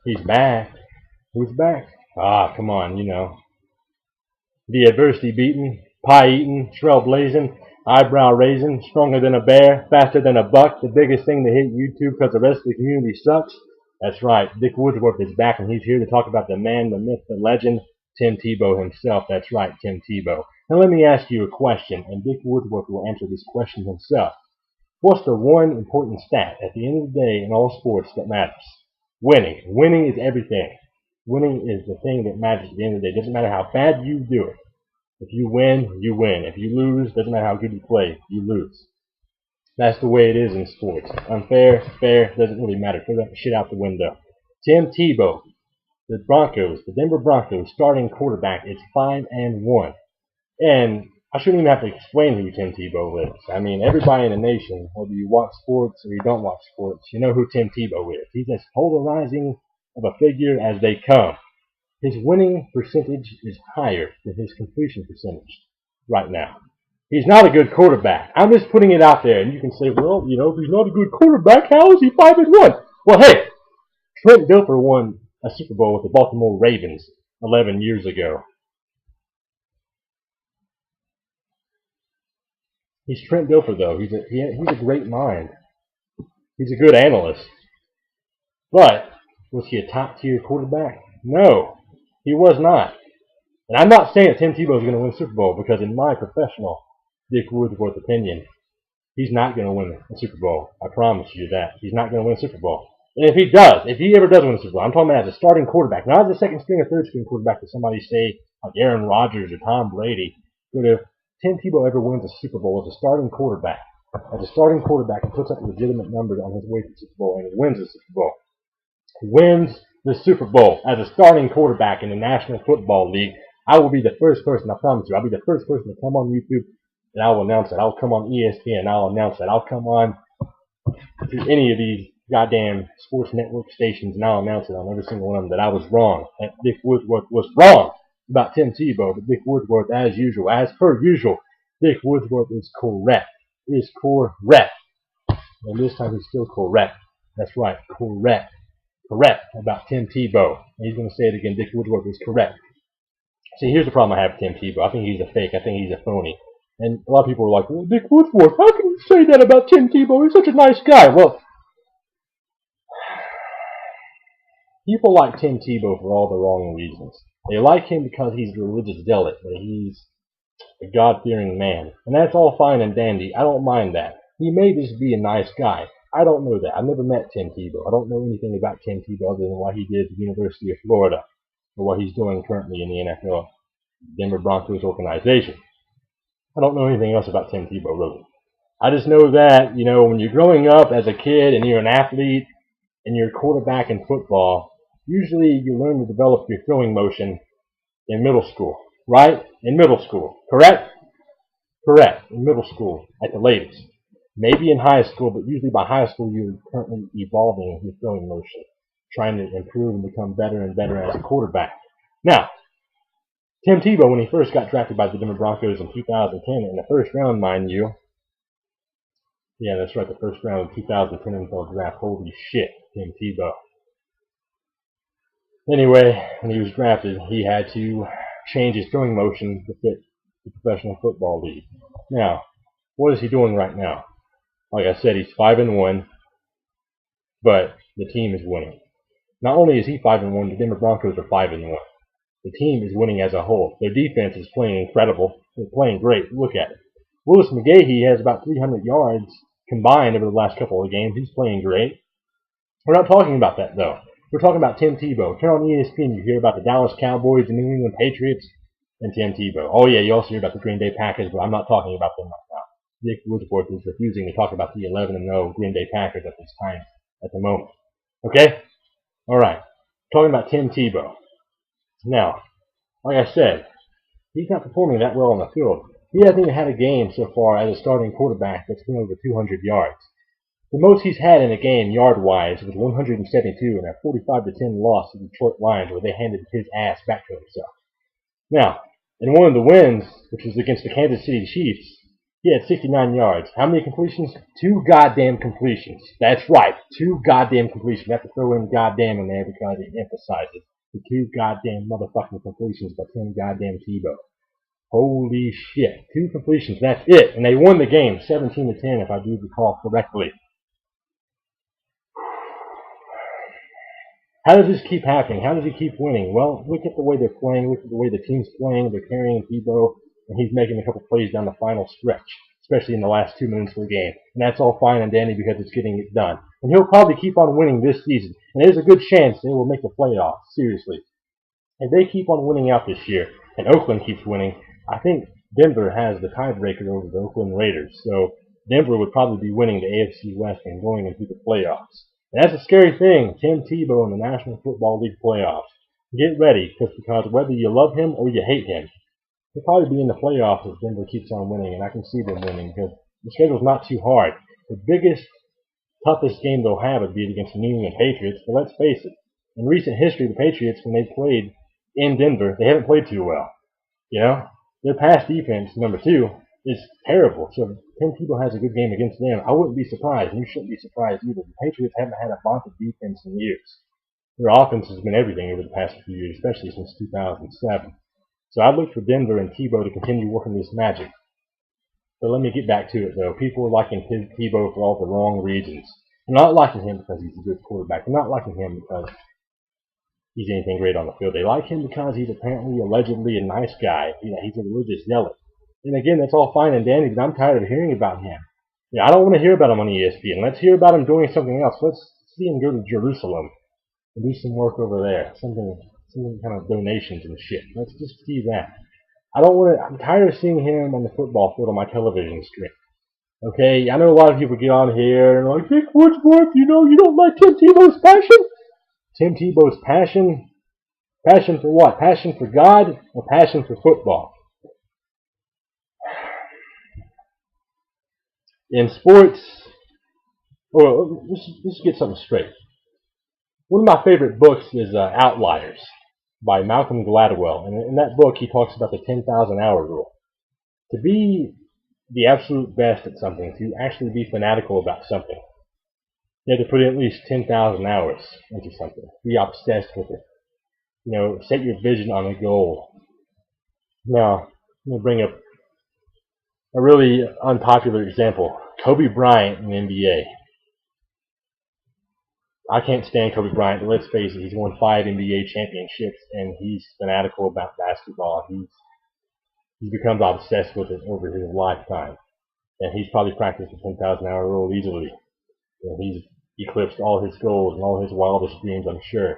He's back. Who's back? Ah, come on, The adversity beaten, pie eaten, trail blazing, eyebrow raising, stronger than a bear, faster than a buck, the biggest thing to hit YouTube because the rest of the community sucks. That's right, Dick Woodsworth is back and he's here to talk about the man, the myth, the legend, Tim Tebow himself. That's right, Tim Tebow. Now let me ask you a question, and Dick Woodsworth will answer this question himself. What's the one important stat at the end of the day in all sports that matters? Winning. Winning is everything. Winning is the thing that matters at the end of the day. It doesn't matter how bad you do it. If you win, you win. If you lose, doesn't matter how good you play, you lose. That's the way it is in sports. Unfair, fair, doesn't really matter. Throw that shit out the window. Tim Tebow, the Broncos, the Denver Broncos starting quarterback, is 5-1. And I shouldn't even have to explain who Tim Tebow is. I mean, everybody in the nation, whether you watch sports or you don't watch sports, you know who Tim Tebow is. He's as polarizing of a figure as they come. His winning percentage is higher than his completion percentage right now. He's not a good quarterback. I'm just putting it out there, and you can say, well, if he's not a good quarterback, how is he 5-1? Well, hey, Trent Dilfer won a Super Bowl with the Baltimore Ravens 11 years ago. He's Trent Dilfer, though. He's a great mind. He's a good analyst. But was he a top-tier quarterback? No, he was not. And I'm not saying that Tim Tebow is going to win a Super Bowl, because in my professional Dick Woodsworth opinion, he's not going to win a Super Bowl. I promise you that. He's not going to win a Super Bowl. And if he ever does win a Super Bowl, I'm talking about as a starting quarterback, not as a second string or third string quarterback that somebody say like Aaron Rodgers or Tom Brady. But if Tim Tebow ever wins a Super Bowl as a starting quarterback and puts up legitimate numbers on his way to the Super Bowl and wins the Super Bowl, wins the Super Bowl as a starting quarterback in the National Football League, I will be the first person, I promise you, I'll be the first person to come on YouTube and I will announce that. I'll come on ESPN and I'll announce that. I'll come on to any of these goddamn sports network stations and I'll announce it on every single one of them that I was wrong. That Dick Woodsworth was wrong about Tim Tebow. But Dick Woodsworth, as usual, as per usual, Dick Woodsworth is correct. Is correct. And this time he's still correct. That's right, correct. Correct about Tim Tebow. And he's going to say it again. Dick Woodsworth is correct. See, here's the problem I have with Tim Tebow. I think he's a fake. I think he's a phony. And a lot of people are like, well, Dick Woodsworth, how can you say that about Tim Tebow? He's such a nice guy. Well, people like Tim Tebow for all the wrong reasons. They like him because he's a religious zealot, but he's a God-fearing man. And that's all fine and dandy. I don't mind that. He may just be a nice guy. I don't know that. I've never met Tim Tebow. I don't know anything about Tim Tebow other than what he did at the University of Florida or what he's doing currently in the NFL, Denver Broncos organization. I don't know anything else about Tim Tebow, really. I just know that, when you're growing up as a kid and you're an athlete and you're a quarterback in football, usually you learn to develop your throwing motion in middle school, right? In middle school, correct? Correct, in middle school at the latest. Maybe in high school, but usually by high school you're currently evolving your throwing motion, trying to improve and become better and better as a quarterback. Now, Tim Tebow, when he first got drafted by the Denver Broncos in 2010, in the first round, mind you. Yeah, that's right, the first round of 2010 NFL draft. Holy shit, Tim Tebow. Anyway, when he was drafted, he had to change his throwing motion to fit the Professional Football League. Now, what is he doing right now? Like I said, he's 5-1, but the team is winning. Not only is he 5-1, the Denver Broncos are 5-1. The team is winning as a whole. Their defense is playing incredible. They're playing great. Look at it. Willis McGahee has about 300 yards combined over the last couple of games. He's playing great. We're not talking about that, though. We're talking about Tim Tebow. Turn on ESPN, you hear about the Dallas Cowboys, the New England Patriots, and Tim Tebow. Oh, yeah, you also hear about the Green Bay Packers, but I'm not talking about them right now. Dick Woodsworth is refusing to talk about the 11-0 Green Bay Packers at this time, at the moment. Okay? All right. Talking about Tim Tebow. Now, like I said, he's not performing that well on the field. He hasn't even had a game so far as a starting quarterback that's been over 200 yards. The most he's had in a game, yard-wise, was 172 in a 45-10 loss to the Detroit Lions, where they handed his ass back to himself. Now, in one of the wins, which was against the Kansas City Chiefs, He had 69 yards. How many completions? 2 goddamn completions. That's right, 2 goddamn completions. You have to throw in goddamn in there because it emphasizes the 2 goddamn motherfucking completions by Tim goddamn Tebow. Holy shit. 2 completions, that's it. And they won the game 17-10 if I do recall correctly. How does this keep happening? How does he keep winning? Well, look at the way they're playing. Look at the way the team's playing. They're carrying Tebow, and he's making a couple plays down the final stretch, especially in the last 2 minutes of the game. And that's all fine and dandy because it's getting it done. And he'll probably keep on winning this season. And there's a good chance they will make the playoffs, seriously. If they keep on winning out this year, and Oakland keeps winning, I think Denver has the tiebreaker over the Oakland Raiders. So Denver would probably be winning the AFC West and going into the playoffs. And that's a scary thing, Tim Tebow in the National Football League playoffs. Get ready, because whether you love him or you hate him, he'll probably be in the playoffs if Denver keeps on winning, and I can see them winning because the schedule's not too hard. The biggest, toughest game they'll have would be against the New England Patriots, but let's face it, in recent history, the Patriots, when they played in Denver, they haven't played too well. You know, their pass defense, number 2, is terrible. So if Tim Tebow has a good game against them, I wouldn't be surprised, and you shouldn't be surprised either. The Patriots haven't had a vaunted defense in years. Their offense has been everything over the past few years, especially since 2007. So I'd look for Denver and Tebow to continue working this magic. But let me get back to it, though. People are liking Tebow for all the wrong reasons. They're not liking him because he's a good quarterback. They're not liking him because he's anything great on the field. They like him because he's apparently, allegedly, a nice guy. He's a religious zealot. And again, that's all fine and dandy, but I'm tired of hearing about him. I don't want to hear about him on ESPN. Let's hear about him doing something else. Let's see him go to Jerusalem and do some work over there. Some kind of donations and shit. Let's just see that. I'm tired of seeing him on the football field on my television screen. Okay, I know a lot of people get on here and like, Dick Woodsworth, you don't like Tim Tebow's passion? Tim Tebow's passion? Passion for what? Passion for God or passion for football? In sports, let's get something straight. One of my favorite books is Outliers by Malcolm Gladwell. And in that book, he talks about the 10,000 hour rule. To be the absolute best at something, to actually be fanatical about something, you have to put in at least 10,000 hours into something. Be obsessed with it. Set your vision on a goal. Now, I'm going to bring up a really unpopular example. Kobe Bryant in the NBA. I can't stand Kobe Bryant, but let's face it, he's won 5 NBA championships, and he's fanatical about basketball. He's become obsessed with it over his lifetime. And he's probably practiced the 10,000 hour rule easily. He's eclipsed all his goals and all his wildest dreams, I'm sure.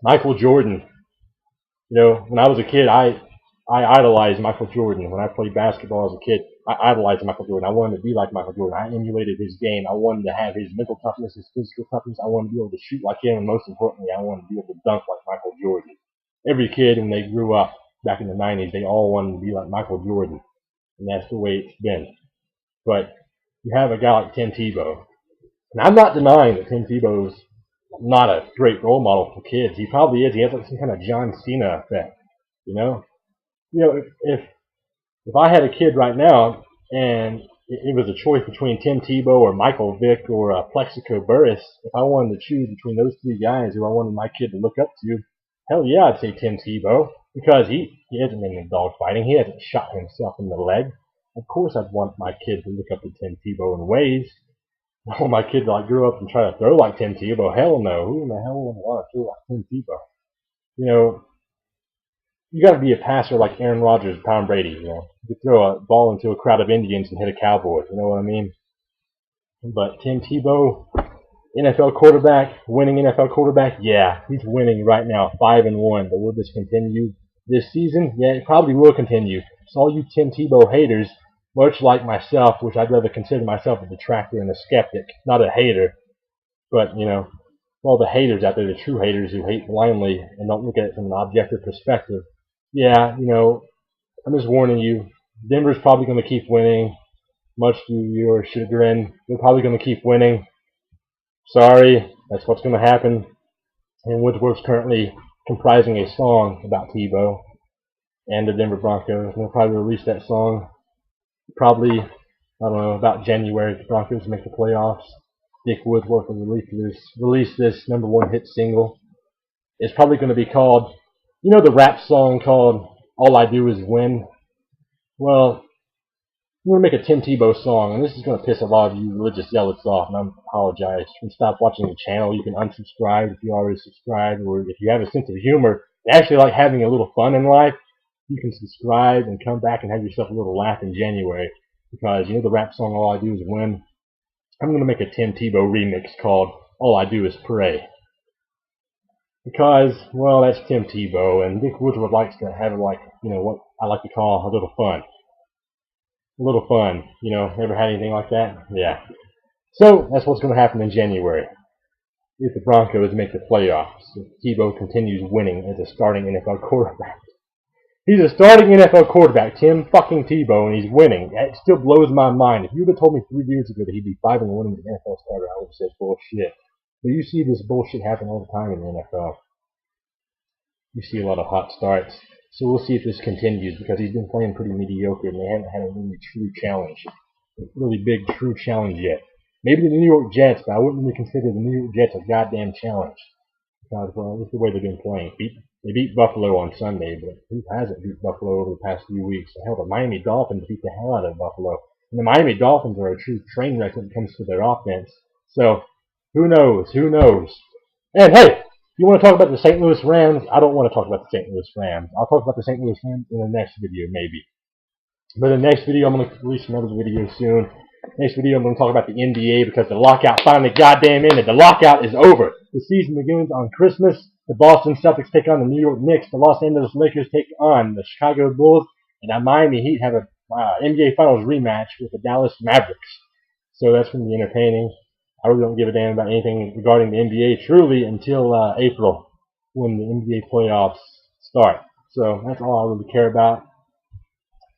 Michael Jordan. When I was a kid, I idolized Michael Jordan. When I played basketball as a kid, I idolized Michael Jordan. I wanted to be like Michael Jordan. I emulated his game. I wanted to have his mental toughness, his physical toughness. I wanted to be able to shoot like him, and most importantly, I wanted to be able to dunk like Michael Jordan. Every kid, when they grew up back in the 90s, they all wanted to be like Michael Jordan, and that's the way it's been. But you have a guy like Tim Tebow, and I'm not denying that Tim Tebow's not a great role model for kids. He probably is. He has like some kind of John Cena effect, If I had a kid right now and it was a choice between Tim Tebow or Michael Vick or Plexico Burress, if I wanted to choose between those 3 guys who I wanted my kid to look up to, hell yeah, I'd say Tim Tebow, because he hasn't been in dog fighting. He hasn't shot himself in the leg. Of course I'd want my kid to look up to Tim Tebow in ways. I want my kid to grow up and try to throw like Tim Tebow. Hell no. Who in the hell would want to throw like Tim Tebow? You got to be a passer like Aaron Rodgers, Tom Brady. You could throw a ball into a crowd of Indians and hit a cowboy. You know what I mean? But Tim Tebow, NFL quarterback, winning NFL quarterback, yeah, he's winning right now, 5-1. But will this continue this season? Yeah, it probably will continue. So all you Tim Tebow haters, much like myself, which I'd rather consider myself a detractor and a skeptic, not a hater, but all the haters out there, the true haters who hate blindly and don't look at it from an objective perspective. Yeah, I'm just warning you, Denver's probably going to keep winning, much to your chagrin. They're probably going to keep winning. Sorry, that's what's going to happen. And Woodsworth's currently comprising a song about Tebow and the Denver Broncos. We'll probably release that song Probably, I don't know, about January, the Broncos make the playoffs. Dick Woodsworth will release this #1 hit single. It's probably going to be called, you know, the rap song called "All I Do Is Win." Well, I'm going to make a Tim Tebow song, and this is going to piss a lot of you religious zealots off, and I apologize. You can stop watching the channel. You can unsubscribe if you already subscribed, or if you have a sense of humor and actually like having a little fun in life, you can subscribe and come back and have yourself a little laugh in January. Because, you know, the rap song "All I Do Is Win." I'm going to make a Tim Tebow remix called "All I Do Is Pray." Because, well, that's Tim Tebow, and Dick Woodsworth likes to have, like, you know, what I like to call a little fun. A little fun, you know, never had anything like that? Yeah. So, that's what's going to happen in January. If the Broncos make the playoffs, if Tebow continues winning as a starting NFL quarterback. He's a starting NFL quarterback, Tim fucking Tebow, and he's winning. It still blows my mind. If you would have told me 3 years ago that he'd be 5-1 as an NFL starter, I would have said bullshit. But you see this bullshit happen all the time in the NFL. You see a lot of hot starts. So we'll see if this continues, because he's been playing pretty mediocre and they haven't had a really true challenge. A really big true challenge yet. Maybe the New York Jets, but I wouldn't really consider the New York Jets a goddamn challenge. Because, well, that's the way they've been playing. They beat Buffalo on Sunday, but who hasn't beat Buffalo over the past few weeks? Hell, the Miami Dolphins beat the hell out of Buffalo. And the Miami Dolphins are a true train wreck when it comes to their offense. So, who knows? Who knows? And hey, you want to talk about the St. Louis Rams? I don't want to talk about the St. Louis Rams. I'll talk about the St. Louis Rams in the next video, maybe. But in the next video, I'm going to release another video soon. Next video, I'm going to talk about the NBA, because the lockout finally goddamn ended. The lockout is over. The season begins on Christmas. The Boston Celtics take on the New York Knicks. The Los Angeles Lakers take on the Chicago Bulls. And the Miami Heat have a NBA Finals rematch with the Dallas Mavericks. So that's going to be entertaining. I really don't give a damn about anything regarding the NBA truly until April, when the NBA playoffs start. So that's all I really care about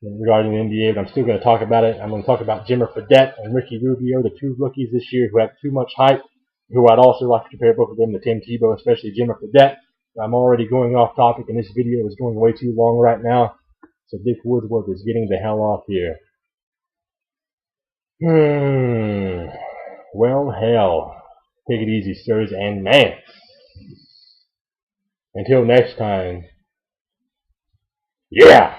regarding the NBA, but I'm still going to talk about it. I'm going to talk about Jimmer Fredette and Ricky Rubio, the 2 rookies this year who have too much hype, who I'd also like to compare both of them to Tim Tebow, especially Jimmer Fredette. I'm already going off topic, and this video is going way too long right now, so Dick Woodsworth is getting the hell off here. Well, hell. Take it easy, sirs and ma'ams. Until next time. Yeah!